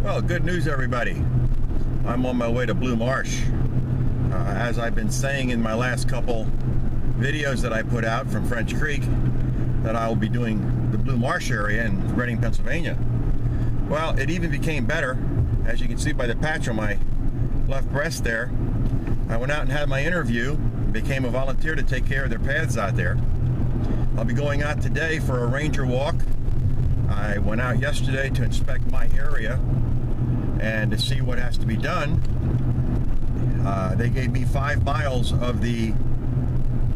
Well, good news, everybody. I'm on my way to Blue Marsh. As I've been saying in my last couple videos that I put out from French Creek, that I will be doing the Blue Marsh area in Reading, Pennsylvania. Well, it even became better. As you can see by the patch on my left breast there, I went out and had my interview, became a volunteer to take care of their paths out there. I'll be going out today for a ranger walk. I went out yesterday to inspect my area and to see what has to be done. They gave me 5 miles of the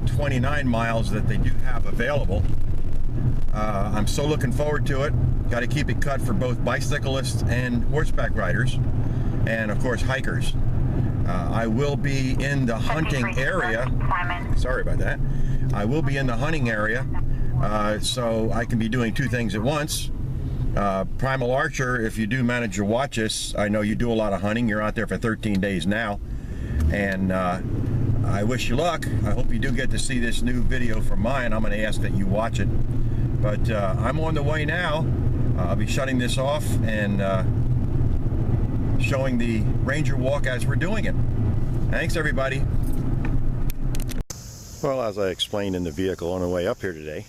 29 miles that they do have available. I'm so looking forward to it. Got to keep it cut for both bicyclists and horseback riders, and of course hikers. I will be in the hunting area. Sorry about that. I will be in the hunting area, so I can be doing 2 things at once. Primal Archer, if you do manage to watch us, I know you do a lot of hunting. You're out there for 13 days now, and I wish you luck. I hope you do get to see this new video from mine. I'm going to ask that you watch it. But I'm on the way now. I'll be shutting this off and showing the ranger walk as we're doing it. Thanks, everybody. Well, as I explained in the vehicle on the way up here today,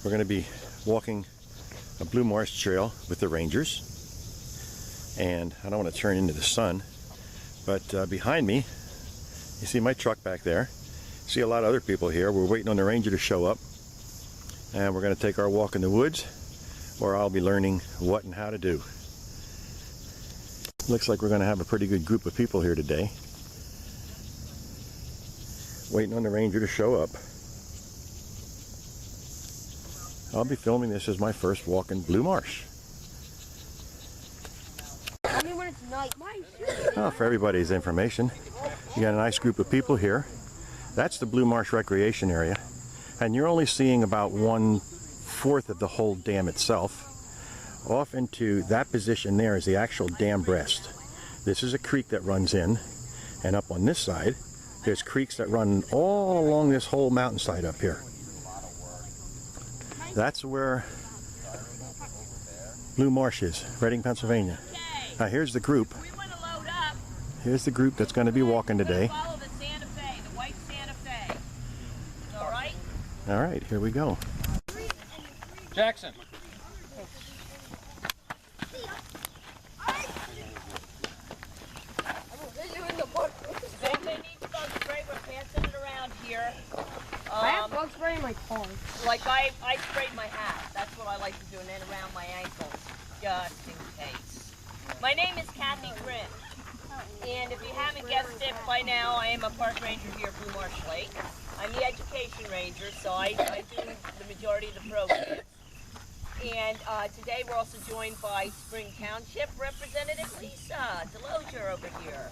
we're going to be walking a Blue Marsh trail with the rangers. And I don't want to turn into the sun, but behind me, you see my truck back there. See a lot of other people here. We're waiting on the ranger to show up. And we're going to take our walk in the woods, where I'll be learning what and how to do. Looks like we're going to have a pretty good group of people here today. Waiting on the ranger to show up. I'll be filming this as my first walk in Blue Marsh. Only when it's night. Oh, for everybody's information, you got a nice group of people here. That's the Blue Marsh Recreation Area. And you're only seeing about 1/4 of the whole dam itself. Off into that position there is the actual dam breast. This is a creek that runs in, and up on this side, there's creeks that run all along this whole mountainside up here. That's where Blue Marsh is, Reading, Pennsylvania. Now here's the group. Here's the group that's going to be walking today. All right, here we go. Jackson. I have bug spray in my car. Like I sprayed my hat. That's what I like to do, and then around my ankles, just in case. My name is Kathy Grimm, and if you haven't guessed it by now, I am a park ranger here at Blue Marsh Lake. I'm the education ranger, so I do the majority of the programs. And today we're also joined by Spring Township Representative Lisa Delozier over here.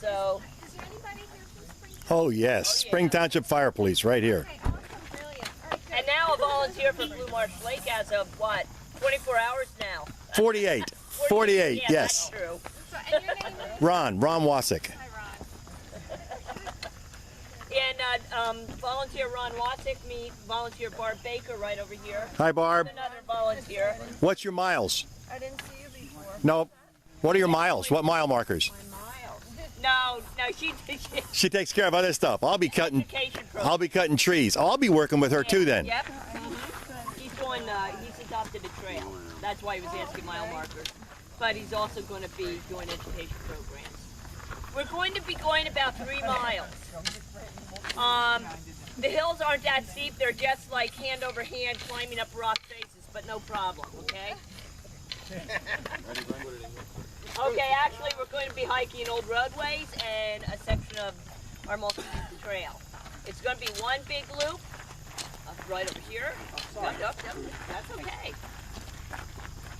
So, is there anybody here from Spring Township? Oh yes, Spring Township Fire Police right here. Okay, awesome, brilliant. All right, good. and now a volunteer for Blue Marsh Lake as of what? 24 hours now. 48. 48, yeah, yes. That's true. So, and your name is? Ron Wasick. Hi, Ron. And volunteer Ron Wasick, me, volunteer Barb Baker right over here. Hi Barb. Another volunteer. What's your miles? I didn't see you before. No. What are your miles? What mile markers? No, she She takes care of other stuff. I'll be cutting trees. I'll be working with her too then. Yep. He's adopted a trail. That's why he was asking mile markers. But he's also going to be doing education programs. We're going to be going about 3 miles. The hills aren't that steep. They're just like hand over hand climbing up rock faces, but no problem, okay? Okay, actually we're going to be hiking old roadways and a section of our multi-use trail. It's going to be one big loop right over here. Yep, that's okay.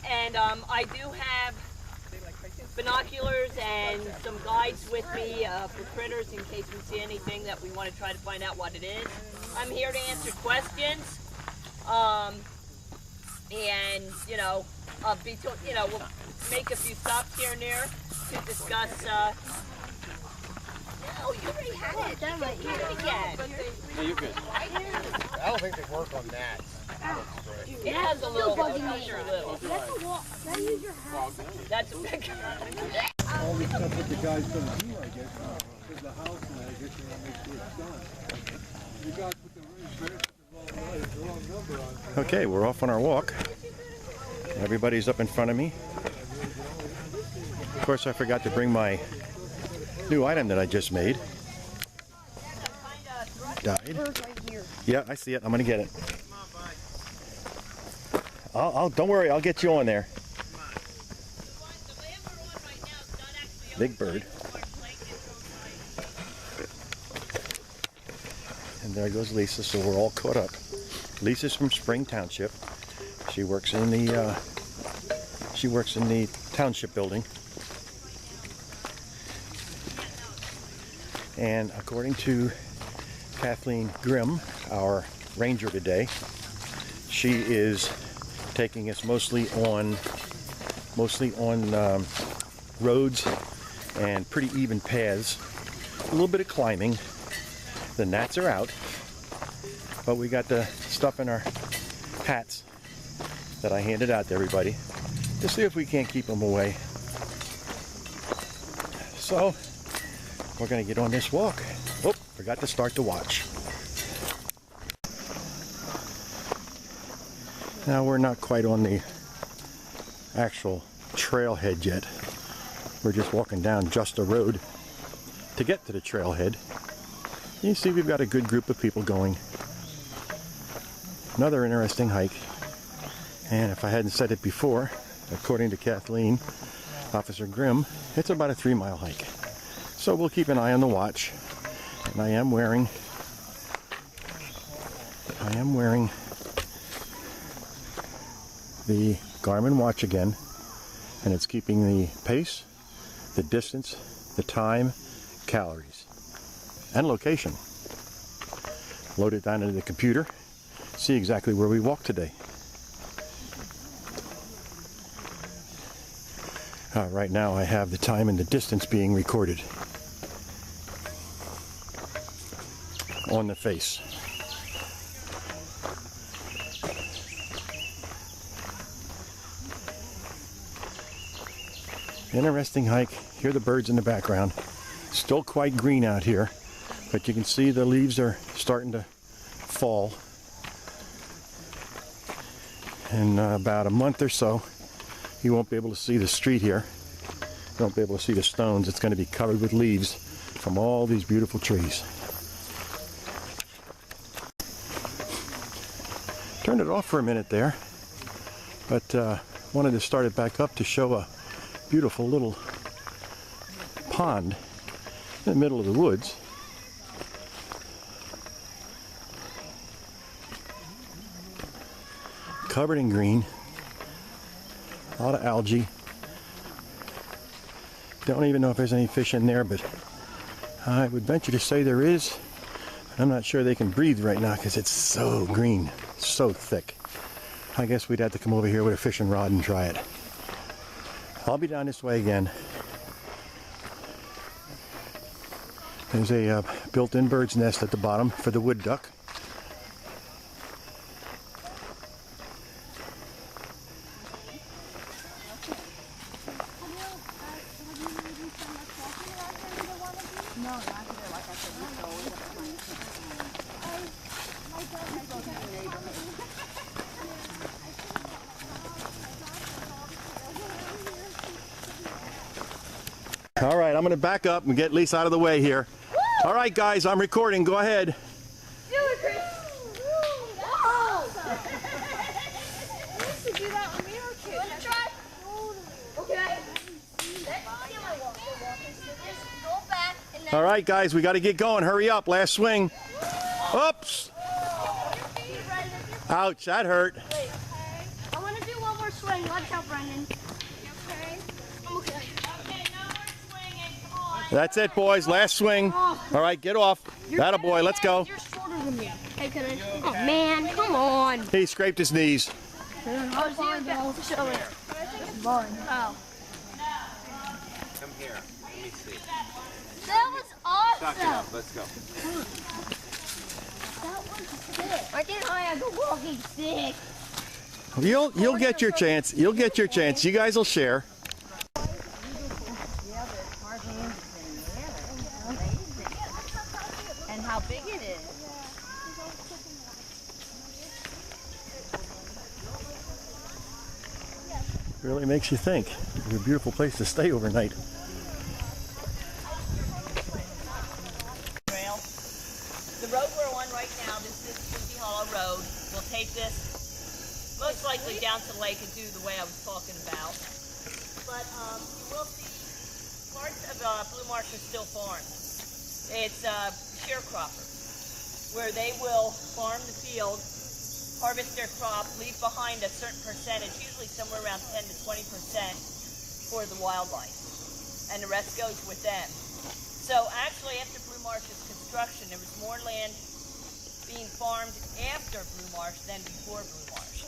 And I do have binoculars and some guides with me for critters in case we see anything that we want to try to find out what it is. I'm here to answer questions. And we'll make a few stops here and there to discuss. No, you already had it. You can do it again. No, you're good. I don't think they work on that. It has a little, bugging me. little. That's a walk. Now use your hat. That's a big. All the stuff that the guy's gonna do, I guess, to the house, and I guess you wanna make sure it's done. You guys put the wrong number on. Okay, we're off on our walk. Everybody's up in front of me. Of course, I forgot to bring my new item that I just made. Died. Yeah, I see it. I'm gonna get it. Don't worry, I'll get you on there. Big bird. And there goes Lisa, so we're all caught up. Lisa's from Spring Township. She works in the township building. And according to Kathleen Grimm, our ranger today, she is taking us mostly on roads and pretty even paths. A little bit of climbing. The gnats are out, but we got the stuff in our hats that I handed out to everybody to see if we can't keep them away. So we're gonna get on this walk. Oh, forgot to start the watch. Now we're not quite on the actual trailhead yet. We're just walking down just a road to get to the trailhead. You see we've got a good group of people going. Another interesting hike. And if I hadn't said it before, according to Kathleen, Officer Grimm, it's about a 3-mile hike. So we'll keep an eye on the watch. And I am wearing the Garmin watch again, and it's keeping the pace, the distance, the time, calories, and location. Load it down into the computer, see exactly where we walked today. Right now I have the time and the distance being recorded on the face. Interesting hike. Hear the birds in the background. Still quite green out here, but you can see the leaves are starting to fall. In about a month or so, you won't be able to see the street here. You won't be able to see the stones. It's going to be covered with leaves from all these beautiful trees. Turned it off for a minute there, but wanted to start it back up to show a beautiful little pond in the middle of the woods. Covered in green. A lot of algae. Don't even know if there's any fish in there, but I would venture to say there is. I'm not sure they can breathe right now because it's so green, so thick. I guess we'd have to come over here with a fishing rod and try it. I'll be down this way again. There's a built-in bird's nest at the bottom for the wood duck. All right, I'm going to back up and get Lisa out of the way here. Woo! All right, guys, I'm recording. Go ahead. Do it, Chris. Whoa! We used to do that when we were kids. Let's try. Okay. Go back and then All right, guys, we got to get going. Hurry up. Last swing. Oops. Ouch, that hurt. Wait. I want to do one more swing. Watch out, Brendan. okay. I'm okay. Okay, no more swinging. Come on. That's it, boys. Last swing. All right, get off. That a boy. Let's go. You're shorter than me. Hey, can I? Oh, man. Come on. He scraped his knees. Oh, fine, though. Show it. Fine. Oh. Come here. Let me see. That was awesome. Suck it up. Let's go. That was Why can't I have a walking stick? You'll get your chance. You'll get your chance. You guys will share. And how big it is. Really makes you think. It's a beautiful place to stay overnight. Trail. The road we're on right now, this is Sleepy Hollow Road. We'll take this most likely down to the lake and do the way I was talking about. But you will see parts of Blue Marsh are still farmed. It's sharecroppers, where they will farm the field, harvest their crop, leave behind a certain percentage, usually somewhere around 10 to 20% for the wildlife, and the rest goes with them. So actually, after Blue Marsh's construction, there was more land being farmed after Blue Marsh than before Blue Marsh,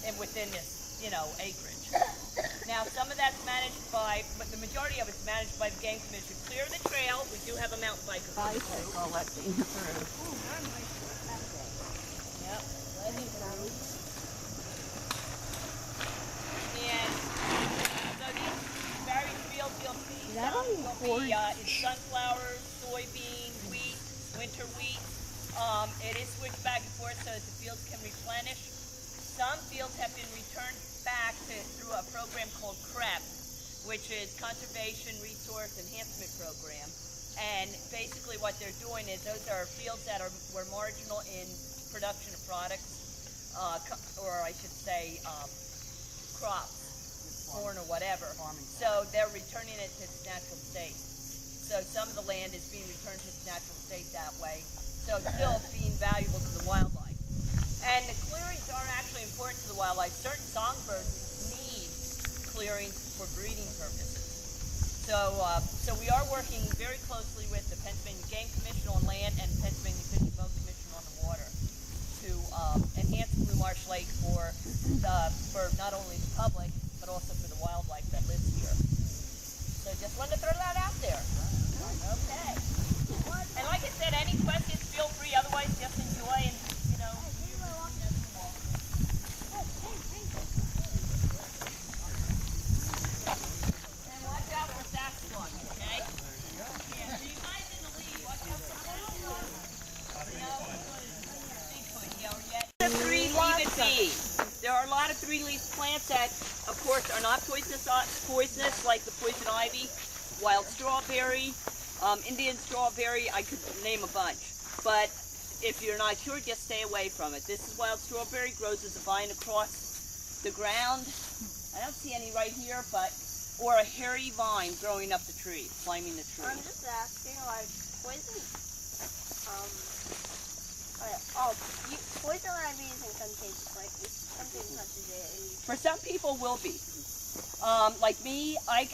and within this, acreage. Now, some of that's managed by, but the majority of it's managed by the Game Commission. Clear the trail. We do have a mountain biker. Collecting through. Yep. And so these various fields you'll see, some will be in sunflowers, soybeans, wheat, winter wheat. It is switched back and forth so that the fields can replenish. Some fields have been returned back through a program called CREP, which is Conservation Resource Enhancement Program. And basically what they're doing is those are fields that were marginal in production of products, or I should say crops, corn or whatever. So they're returning it to its natural state. So some of the land is being returned to its natural state that way. So it's still being valuable to the wildlife. And the clearings are actually important to the wildlife. Certain songbirds need clearings for breeding purposes. So we are working very closely with the Pennsylvania Game Commission on land and Pennsylvania Fish and Boat Commission on the water to enhance Blue Marsh Lake for not only the public, but also for the wildlife that lives here. So just wanted to throw that out there. Okay. And like I said, any questions, feel free. Otherwise, just enjoy and, there are a lot of three-leaf plants that, of course, are not poisonous like the poison ivy, wild strawberry, Indian strawberry. I could name a bunch. But if you're not sure, just stay away from it. This is wild strawberry, grows as a vine across the ground. I don't see any right here, or a hairy vine growing up the tree, climbing the tree. I'm just asking, poison ivy isn't contagious, if something touches it. For some people will be. Like me, I'm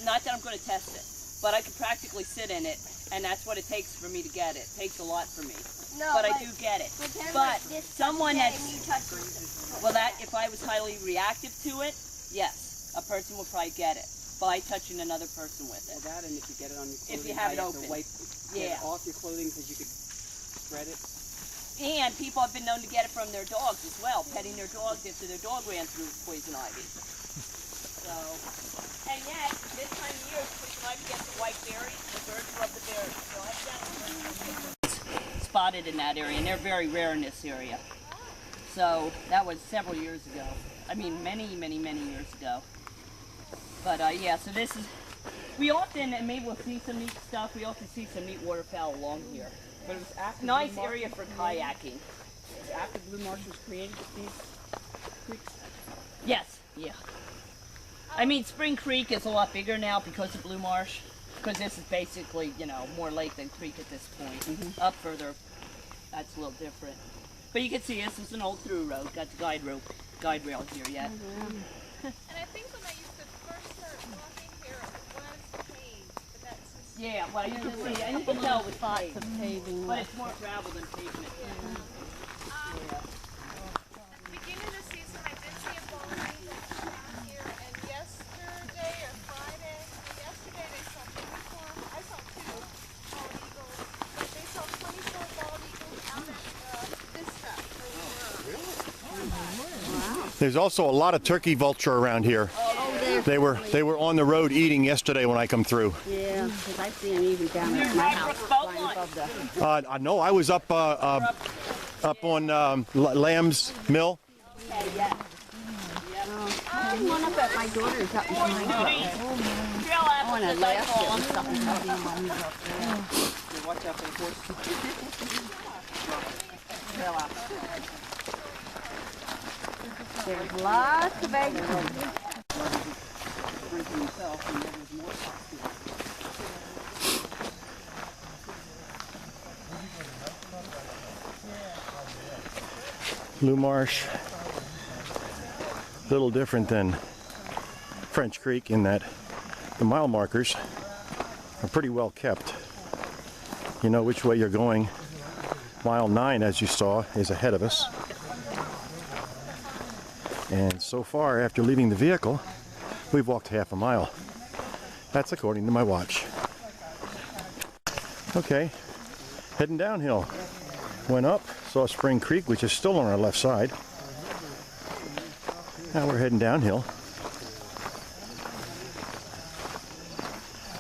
not that I'm going to test it, but I could practically sit in it, and that's what it takes for me to get it. It takes a lot for me. No, but I do get it. But someone that's, if I was highly reactive to it, yes, a person will probably get it by touching another person with it. That, and if you get it on your clothing, if you have it open, to wipe it off your clothing because you could spread it. And people have been known to get it from their dogs as well, petting their dogs after their dog ran through poison ivy. So, and yet, this time of year, poison ivy gets the white berries, the birds love the berries. So I've got spotted in that area, and they're very rare in this area. So that was several years ago. I mean, many years ago. But yeah, so this is, we often, and maybe we'll see some neat stuff, we often see some neat waterfowl along here. But it was after nice area for kayaking. After Blue Marsh was created, these creeks? Yes, yeah. I mean, Spring Creek is a lot bigger now because of Blue Marsh, because this is basically, more lake than creek at this point. Up further, that's a little different. But you can see this is an old through road, got the guide rail here yet. And I think when I used to first start walking here, it was paved, but that's... Yeah, well, you can see, and you can tell with Lots of paving. but it's more gravel than pavement. At the beginning of the season, I did see a bald eagle down here, and yesterday or Friday, yesterday they saw 24, I saw 2 bald eagles, but they saw 24 bald eagles out at There's also a lot of turkey vulture around here. They were on the road eating yesterday when I come through. Yeah, because I see them even down at my house, flying above the... No, I was up on Lamb's Mill. I seen one up at my daughter's up in on a last or something. Watch out for the horse. There's lots of eggs. Blue Marsh, a little different than French Creek in that the mile markers are pretty well kept. You know which way you're going. Mile 9, as you saw, is ahead of us. And so far, after leaving the vehicle, we've walked half a mile. That's according to my watch. Okay, heading downhill. Went up, saw Spring Creek, which is still on our left side. Now we're heading downhill.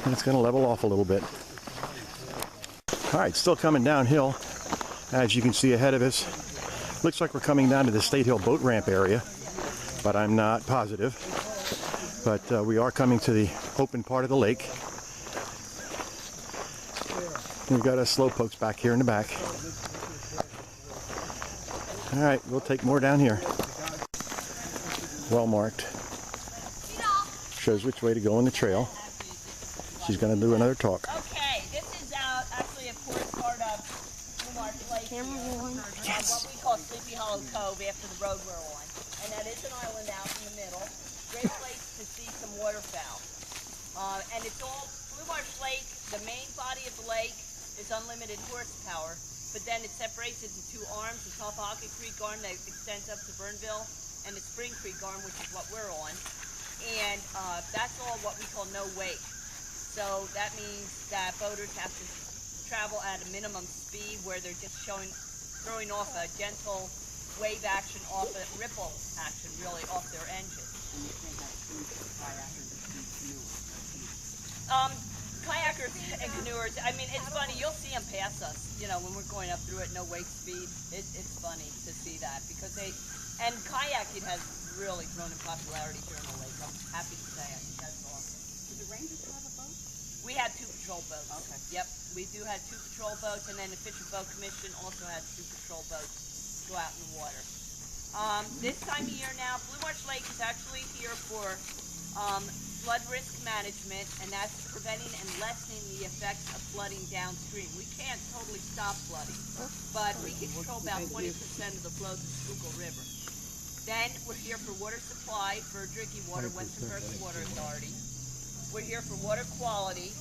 And it's going to level off a little bit. All right, still coming downhill. As you can see ahead of us, looks like we're coming down to the State Hill boat ramp area, but I'm not positive. But we are coming to the open part of the lake. We've got our slow pokes back here in the back. All right, we'll take more down here. Well marked. Shows which way to go on the trail. She's going to do another talk. Okay, this is actually a course part of Blue Marsh Lake here, what we call Sleepy Hollow Cove after the road we're on. And that is an island out in the middle. Great place to see some waterfowl. And it's all Blue Marsh Lake. The main body of the lake is unlimited horsepower, but then it separates into two arms, the Topahaka Creek arm that extends up to Burnville, and the Spring Creek arm, which is what we're on. And that's all what we call no wake. So that means that boaters have to travel at a minimum speed where they're just throwing off a gentle wave action off a ripple action really off their engine. Kayakers and canoers, I mean, it's funny, you'll see them pass us, you know, when we're going up through at no wake speed. It's funny to see that because and kayaking has really grown in popularity here in the lake. I'm happy to say it. That's awesome. Did the Rangers have a boat? We had 2 patrol boats. Okay. Yep, we do have 2 patrol boats, and then the Fish and Boat Commission also has 2 patrol boats go out in the water. This time of year now, Blue Marsh Lake is actually here for flood risk management, and that's preventing and lessening the effects of flooding downstream. We can't totally stop flooding, but we can control about 20% of the flow of the Schuylkill River. Then we're here for water supply for drinking water, Western Berkeley Water Authority. We're here for water quality.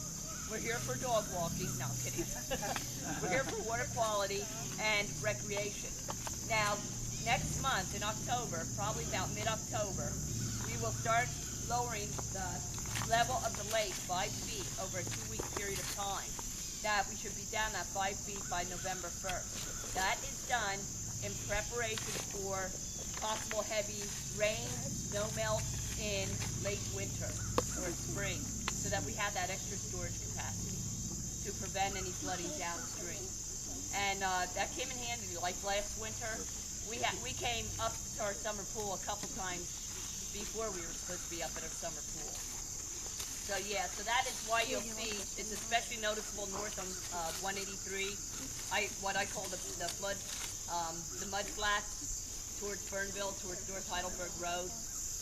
We're here for dog walking. No, I'm kidding. We're here for water quality and recreation. Now, next month in October, probably about mid-October, we will start lowering the level of the lake 5 feet over a 2-week period of time. That we should be down at 5 feet by November 1st. That is done in preparation for possible heavy rain, snow melt in late winter or spring, so that we have that extra storage capacity to prevent any flooding downstream. And that came in handy. Like last winter, we came up to our summer pool a couple times before we were supposed to be up at our summer pool. So yeah, so that is why you'll see it's especially noticeable north on 183. What I call the flood, the mud flats towards Burnville, towards North Heidelberg Road.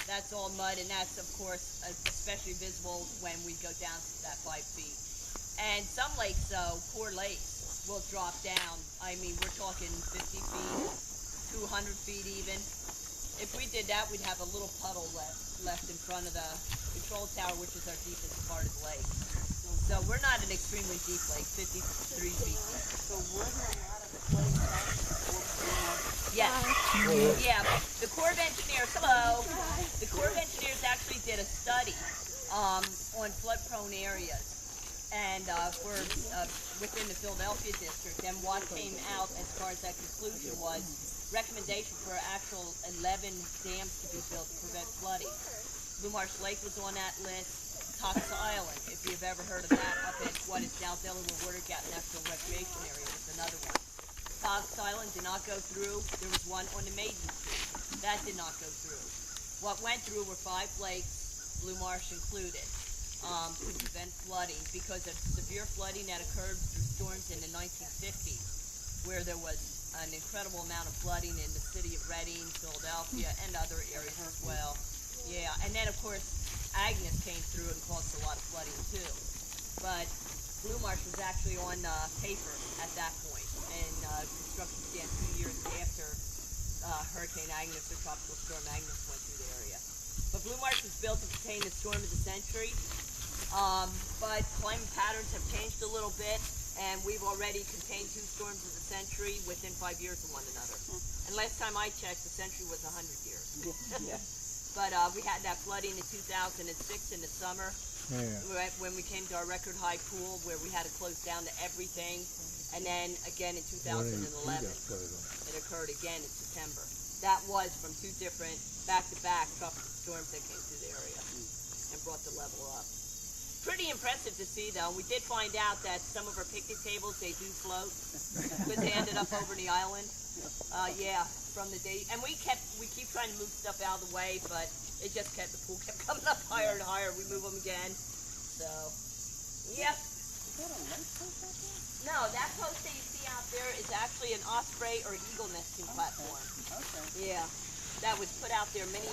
That's all mud, and that's, of course, especially visible when we go down to that 5 feet. And some lakes, though, poor lakes, will drop down. I mean, we're talking 50 feet, 200 feet even. If we did that, we'd have a little puddle left in front of the control tower, which is our deepest part of the lake. So we're not an extremely deep lake, 53 feet. So we're not out of the place. Yeah. Yeah. The Corps of Engineers, hello. The Corps of Engineers actually did a study on flood-prone areas and within the Philadelphia district. And what came out as far as that conclusion was recommendation for actual 11 dams to be built to prevent flooding. Blue Marsh Lake was on that list. Cox Island, if you've ever heard of that, up at what is now Delaware Water Gap National Recreation Area, was another one. Cox Island did not go through. There was one on the Maiden Street. That did not go through. What went through were 5 lakes, Blue Marsh included, to prevent flooding because of severe flooding that occurred through storms in the 1950s, where there was an incredible amount of flooding in the city of Reading, Philadelphia, and other areas as well. Yeah, and then of course Agnes came through and caused a lot of flooding too. But Blue Marsh was actually on paper at that point, and construction began 2 years after Hurricane Agnes or Tropical Storm Agnes went through the area. But Blue Marsh was built to contain the storm of the century, but climate patterns have changed a little bit, and we've already contained 2 storms of the century within 5 years of one another. And last time I checked, the century was 100 years. But we had that flooding in 2006 in the summer, when we came to our record high pool, where we had to close down to everything. And then again in 2011, it occurred again in September. That was from 2 different back-to-back tropical storms that came through the area and brought the level up. Pretty impressive to see, though. We did find out that some of our picnic tables, they do float, because they ended up over the island. Yeah, from the day, and we keep trying to move stuff out of the way, but it just the pool kept coming up higher and higher. We move them again. So, yep. No, that post that you see out there is actually an osprey or eagle nesting platform. Okay. Yeah, that was put out there many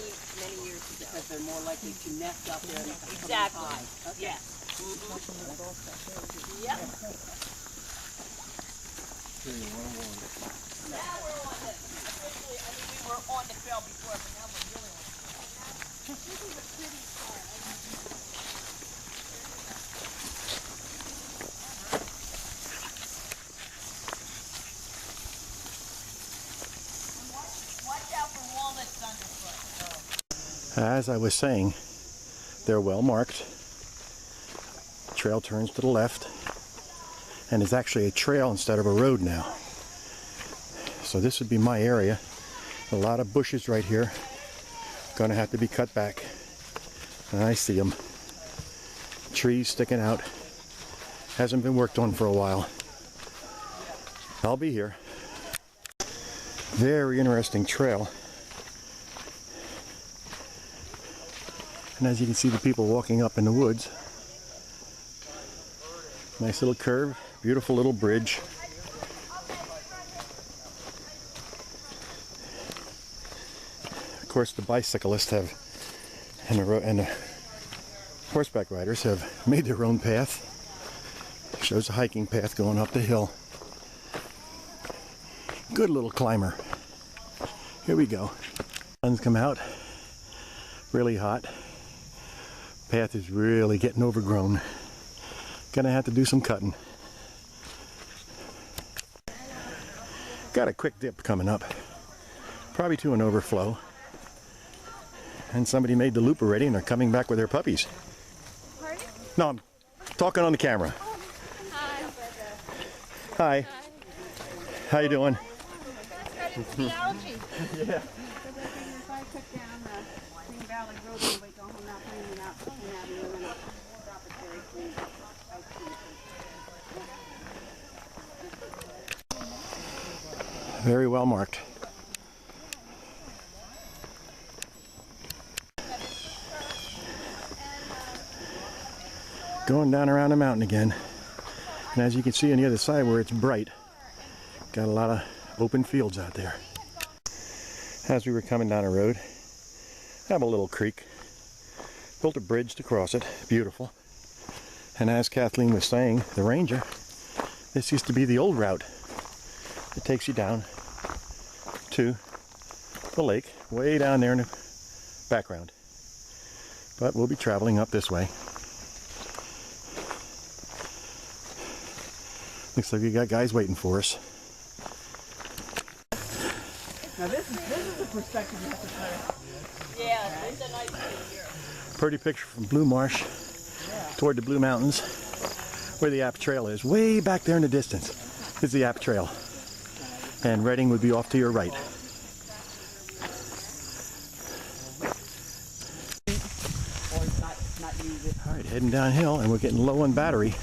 years ago. Because they're more likely to nest out there. Exactly. Okay. Yes. Yep. Now we're on the, officially, I mean, we were on the trail before, but now we're really on the trail. This is a pretty spot. Watch out for walnuts underfoot. As I was saying, they're well marked. Trail turns to the left, and it's actually a trail instead of a road now. So this would be my area. A lot of bushes right here. Gonna have to be cut back. And I see them. Trees sticking out. Hasn't been worked on for a while. I'll be here. Very interesting trail. And as you can see, the people walking up in the woods. Nice little curve, beautiful little bridge. Of course, the bicyclists have, and the horseback riders have made their own path. Shows a hiking path going up the hill. Good little climber. Here we go. Sun's come out. Really hot. Path is really getting overgrown. Gonna have to do some cutting. Got a quick dip coming up. Probably to an overflow. And somebody made the loop already and they're coming back with their puppies. Pardon? No, I'm talking on the camera. Hi. Hi. How you doing? The algae. Yeah. If I took down the Green Valley Road and we go home now cleaning out, we're gonna drop it very clean. Very well marked. Going down around the mountain again. And as you can see on the other side where it's bright, got a lot of open fields out there. As we were coming down the road, have a little creek. Built a bridge to cross it. Beautiful. And as Kathleen was saying, the ranger, this used to be the old route. It takes you down to the lake, way down there in the background. But we'll be traveling up this way. Looks like we got guys waiting for us. Now this is the perspective you have to play. Yeah, it's a nice view here. Pretty picture from Blue Marsh toward the Blue Mountains, where the App Trail is. Way back there in the distance is the App Trail. And Reading would be off to your right. All right, heading downhill, and we're getting low on battery,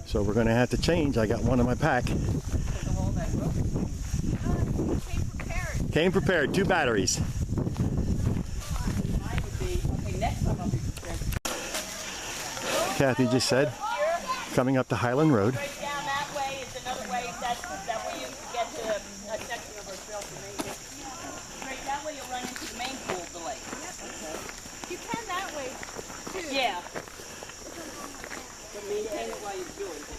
so we're going to have to change. I got one in my pack. Came prepared, 2 batteries. Kathy just said, coming up to Highland Road. Right down that way is another way. That way you can get to a section of our trail to Main. Right that way you'll run into the main pool of the lake. You can that way too. Yeah. But maintain it while you're doing it.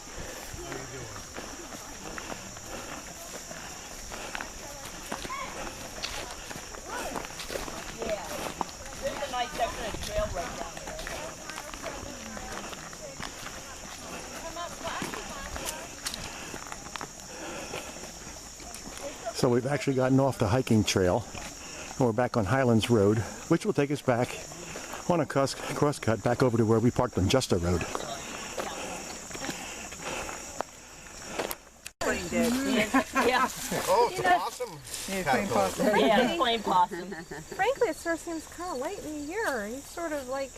Yeah. There's a nice section of trail right down there. So we've actually gotten off the hiking trail, and we're back on Highlands Road, which will take us back on a crosscut back over to where we parked on Justa Road. Yeah. Oh, it's awesome. Yeah, it's plain possum. Frankly, it sort of seems kind of late in the year. He's sort of like,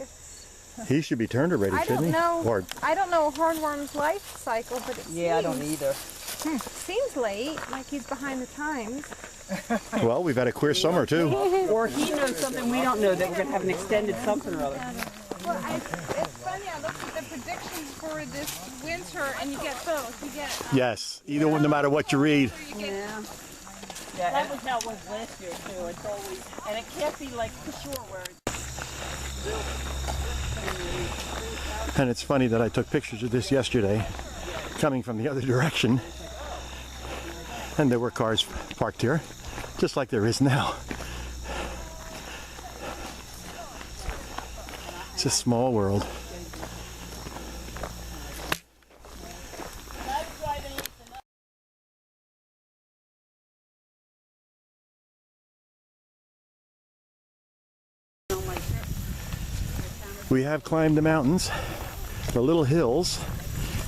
He should be turned already, I shouldn't don't he? know. Or, I don't know a hornworm's life cycle, but it either. seems late, like he's behind the times. well, we've had a queer summer too. Or he knows something we don't know, that we're going to have an extended something or other. Well, it's funny. I looked at the predictions for this winter, and you get both. You get Yes, either one, no matter what you read. you get Yeah, that was how it was last year too. It's always, and it can't be like for sure where it's And it's funny that I took pictures of this yesterday, coming from the other direction, and there were cars parked here, just like there is now. It's a small world. We have climbed the mountains, the little hills,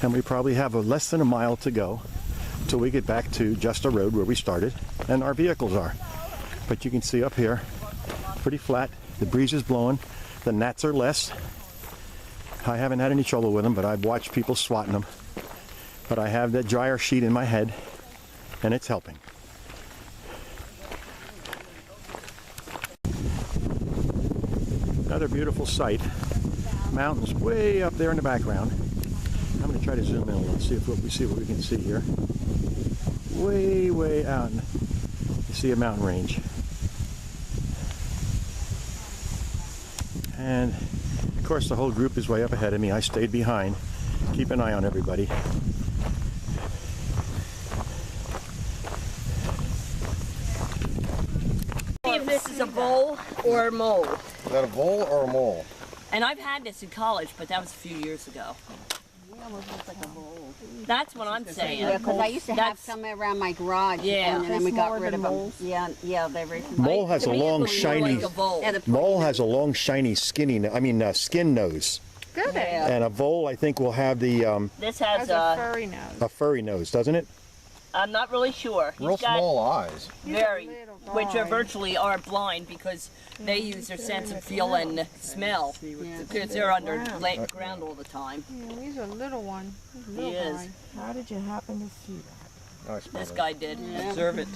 and we probably have less than a mile to go till we get back to Justa Road where we started and our vehicles are. But you can see up here, pretty flat, the breeze is blowing, the gnats are less. I haven't had any trouble with them, but I've watched people swatting them. But I have that dryer sheet in my head, and it's helping. Another beautiful sight. Mountains way up there in the background. I'm going to try to zoom in a little, see what we can see here. Way out, you see a mountain range. And of course the whole group is way up ahead of me. I stayed behind. Keep an eye on everybody. See if this is a vole or a mole. Is that a vole or a mole? And I've had this in college, but that was a few years ago. That's what I'm saying. Yeah, because I used to have That's- some around my garage. Yeah. And then we got rid of them. moles? Yeah, they were. Mole has To a me, it long, looks more shiny. like a vole. Yeah, the Mole has a long, shiny, skin nose, good. and a vole I think will have the This Has has a furry nose. a furry nose, doesn't it? I'm not really sure. He's Real got small eyes. very, little which are guy. virtually are blind because they use their sense of feel and smell because they're under ground all the time. Yeah, he's a little one. He's a He little is. guy. How did you happen to see that? Nice. This guy did. Observe it.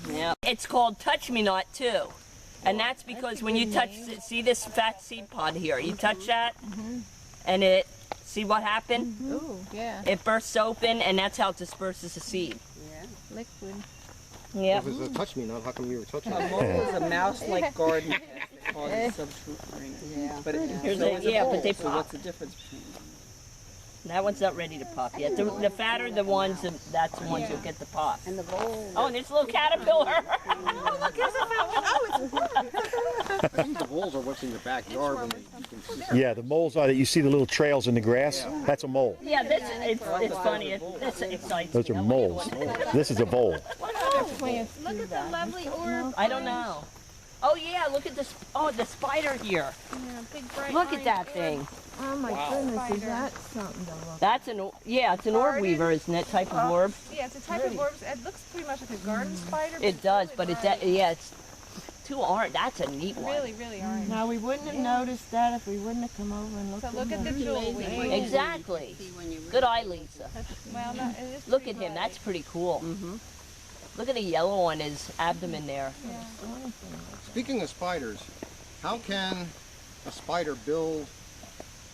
Yeah. It's called touch me not too. And that's because when you touch, see this fat seed pod here, you touch that and it, see what happened? Ooh, yeah. It bursts open and that's how it disperses the seed. Liquid. Yeah. If it's a touch me, not how come you were touching A it? mole is a mouse-like garden pest. They call it subterranean. Yeah. But it, Here's so a- is a yeah, but vole. they So pop. what's the difference between them? That one's not ready to pop yet. The fatter the ones, that's the ones you'll get the pop. And the vole. Oh, and this little caterpillar. I think the voles are what's in your backyard when you can see. Yeah, the moles are that you see the little trails in the grass. That's a mole. Yeah, it's funny. This excites Those me. are moles. This is a vole. Look at the lovely orb. I don't know. Oh yeah, look at this. Oh, the spider here. Yeah, big bright Look at orange that orb. thing. Oh my goodness, is that something to look That's it's an orb weaver, isn't it? Type of orb. Yeah, it's a type of orb. It looks pretty much like a garden spider. It does, but it's two orange. That's a neat one. Really, really orange. Now we wouldn't have noticed that if we wouldn't have come over and looked. So look at the jewelry. Exactly. Good eye, Lisa. Well, no, it is Look pretty at him. bright. That's pretty cool. Look at the yellow on his abdomen there. Speaking of spiders, how can a spider build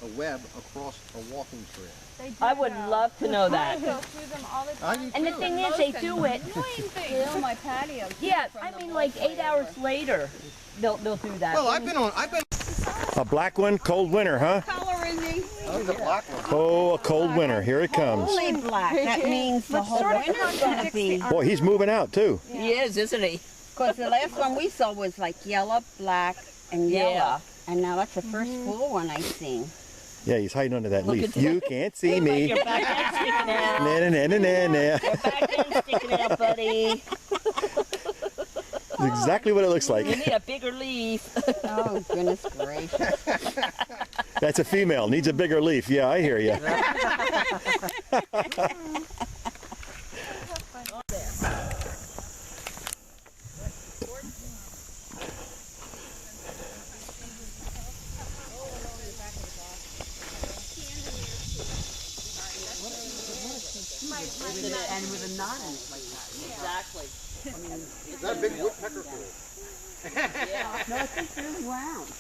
a web across a walking trail? They do I would know. love to know that. I go through them all the I time. do And the too. thing is, they do it. Annoying things. my patio. Yeah, I mean, like 8 hours later, they'll do that. Well, I've been. A black one, cold winter, huh? Color is he? Oh, the black one. Oh, a cold winter. Here it comes. Only black. That means the whole sort of winter's gonna be. Boy, he's moving out too. He is, isn't he? Because the last one we saw was like yellow, black, and yellow. Yeah. And now that's the first full one I've seen. Yeah, he's hiding under that leaf. at that. You can't see me. Your back end's sticking out. Na, na, na, na, na, na. Your back end's sticking out, buddy. That's exactly what it looks You like. need a bigger leaf. Oh, goodness gracious. That's a female. Needs a bigger leaf. Yeah, I hear you. And with a knot in it like that. Exactly. Is that a big woodpecker pool? Yeah. No, I think they're round.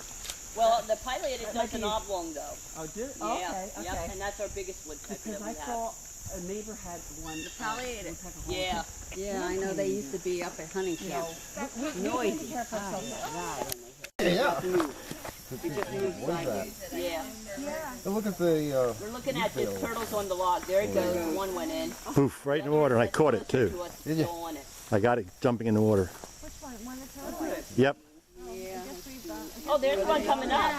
Well, the pileated does an oblong though. Oh, did? Yeah. Okay, Yep. okay. And that's our biggest woodpecker Because that we I have. saw a neighbor had one. Palliated. Yeah. Yeah, I know they used to be up at hunting camp. Noisy. Yeah. Yeah. Look at the. We're looking at the turtles on the log. There it goes. One went in. Poof, right in the water, and I caught it too. Did you? Still on it. I got it jumping in the water. Which one? One that's over? Yep. Yeah. Oh, there's one coming up.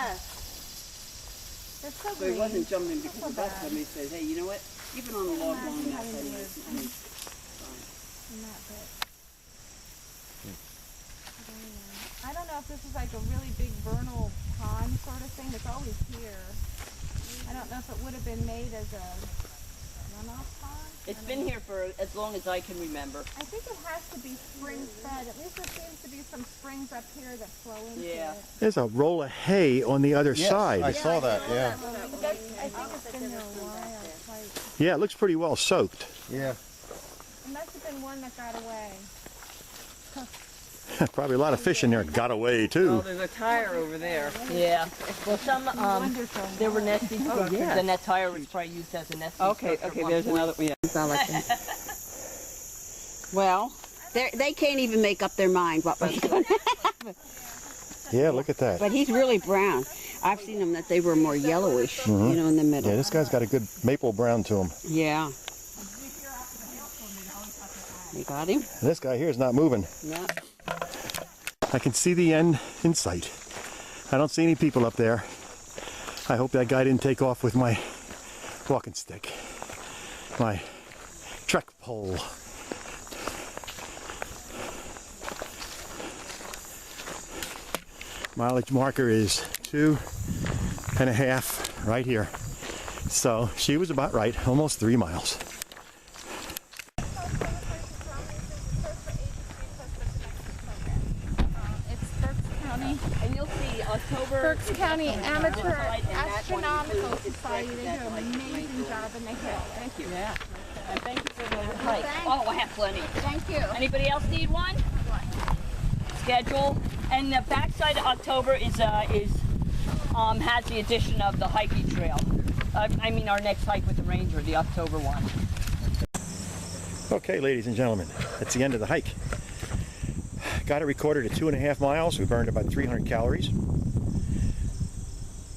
They're so So he green. wasn't jumping because the best somebody said, hey, you know what? Even on the log line, that thing is Not bad. I don't know if this is like a really big vernal pond sort of thing. It's always here. I don't know if it would have been made as a runoff pond. It's been here for as long as I can remember. I think it has to be spring fed. At least there seems to be some springs up here that flow into Yeah. it. There's a roll of hay on the other I side. saw that. Yeah. That's, I think it's been there a while. Quite. Yeah, it looks pretty well soaked. Yeah. It must have been one that got away. Probably a lot of fish in there got away Oh, too. there's a tire over there. Yeah. Well, some Wonderful. there were nesting structures, yeah. and that tire was probably used as a nesting Okay, structure. okay, there's another one. Yeah. Well, they can't even make up their mind what was going to happen. Yeah, look at that. But he's really brown. I've seen them that they were more yellowish, you know, in the middle. Yeah, this guy's got a good maple brown to him. Yeah. You got him? And this guy here is not moving. Yeah. I can see the end in sight. I don't see any people up there. I hope that guy didn't take off with my walking stick, my trek pole. Mileage marker is 2.5 right here. So she was about right, almost 3 miles. It's Berks County. And you'll see October. Berks County Amateur And that one Astronomical is Society. They do that's an like amazing job in the hill. Thank you. Yeah. And thank you for the hike. Oh, I have plenty. Thank you. Anybody else need one? Schedule. And the backside of October has the addition of the hiking trail. I mean our next hike with the ranger, the October one. Okay, ladies and gentlemen, that's the end of the hike. Got it recorded at 2.5 miles. We burned about 300 calories.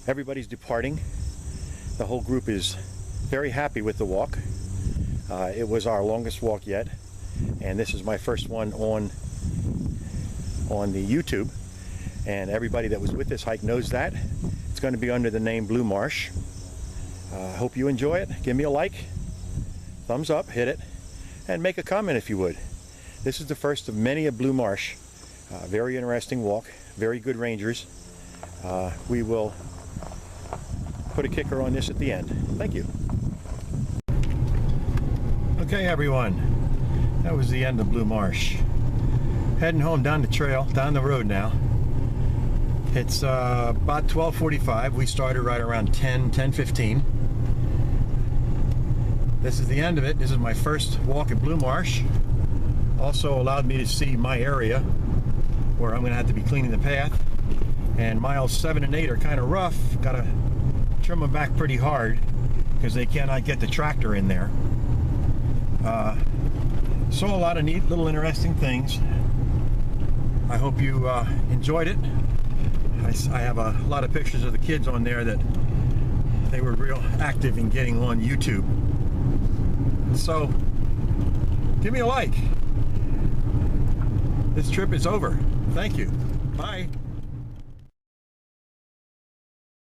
Everybody's departing. The whole group is very happy with the walk. It was our longest walk yet, and this is my first one on the YouTube. And everybody that was with this hike knows that. It's going to be under the name Blue Marsh. I hope you enjoy it. Give me a like, thumbs up, hit it, and make a comment if you would. This is the first of many of Blue Marsh. Very interesting walk, very good rangers. We will put a kicker on this at the end. Thank you. Okay, everyone, that was the end of Blue Marsh. Heading home down the trail, down the road now. It's about 12:45. We started right around 10:15. This is the end of it. This is my first walk at Blue Marsh. Also allowed me to see my area where I'm going to have to be cleaning the path. And miles 7 and 8 are kind of rough. Got to trim them back pretty hard because they cannot get the tractor in there. Saw a lot of neat little interesting things. I hope you enjoyed it. I have a lot of pictures of the kids on there that they were real active in getting on YouTube. So give me a like. This trip is over. Thank you. Bye.